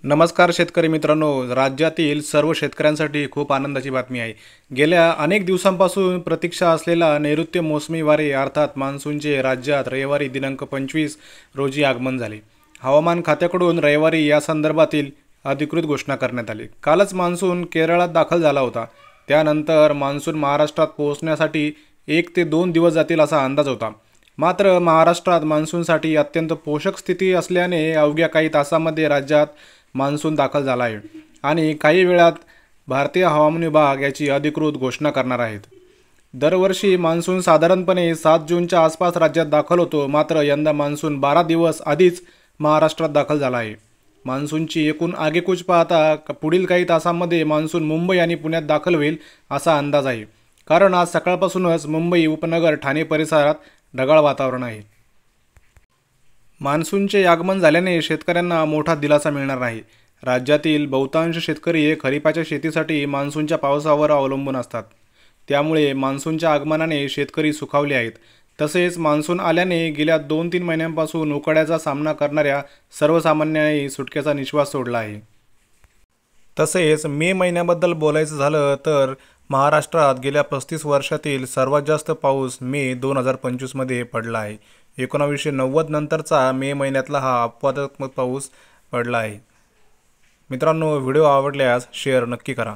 नमस्कार शेतकरी मित्रांनो, राज्यातील सर्व शेतकऱ्यांसाठी खूप आनंदाची बातमी आहे। गेल्या अनेक दिवसांपासून प्रतीक्षा असलेला नैऋत्य मोसमी वारे अर्थात मान्सूनचे राज्यात रविवारी दिनांक 25 रोजी आगमन झाले। हवामान खात्याकडून रविवारी या संदर्भातील अधिकृत घोषणा करण्यात आली। कालच मान्सून केरळात दाखल झाला होता। त्यानंतर मान्सून महाराष्ट्रात पोहोचण्यासाठी 1 ते 2 दिवस जातील असा अंदाज होता। मात्र महाराष्ट्रात मान्सूनसाठी अत्यंत पोषक स्थिती असल्याने अवघ्या काही तासांमध्ये राज्यात मान्सून दाखल झाला आहे आणि काही वेळात भारतीय हवामान विभाग याची अधिकृत घोषणा करणार आहेत। दरवर्षी मान्सून साधारणपणे 7 जूनच्या आसपास राज्यात दाखल होतो, मात्र यंदा मान्सून 12 दिवस आधीच महाराष्ट्रात दाखल झाला आहे। मान्सूनची एकूण आगेकूच पाहता पुढील काही तासांमध्ये मान्सून मुंबई आणि पुण्यात दाखल होईल असा अंदाज आहे, कारण आज सकाळपासूनच मुंबई उपनगर ठाणे परिसरात ढगाळ वातावरण आहे। मान्सूनचे आगमन झाल्याने शेतकऱ्यांना मोठा दिलासा मिळणार आहे। राज्यातील बहुतांश शेतकरी हे खरीपाच्या शेतीसाठी मान्सूनच्या पावसावर अवलंबून असतात, त्यामुळे मान्सूनच्या आगमनाने शेतकरी सुखावले आहेत। तसेच मान्सून आल्याने गेल्या 2-3 महिन्यांपासून उकाड्याचा सामना करणाऱ्या सर्वसामान्यांनी सुटकेचा निश्वास सोडला आहे। तसेच मे महिन्याबद्दल बोलायचं झालं तर महाराष्ट्रात गेल्या 35 वर्षातील सर्वात जास्त पाऊस मे 2025 मध्ये पडला आहे। 1990 नंतरचा मे महिन्यातला हा अपवादात्मक पाऊस पडला आहे। मित्रांनो, व्हिडिओ आवडल्यास शेअर नक्की करा।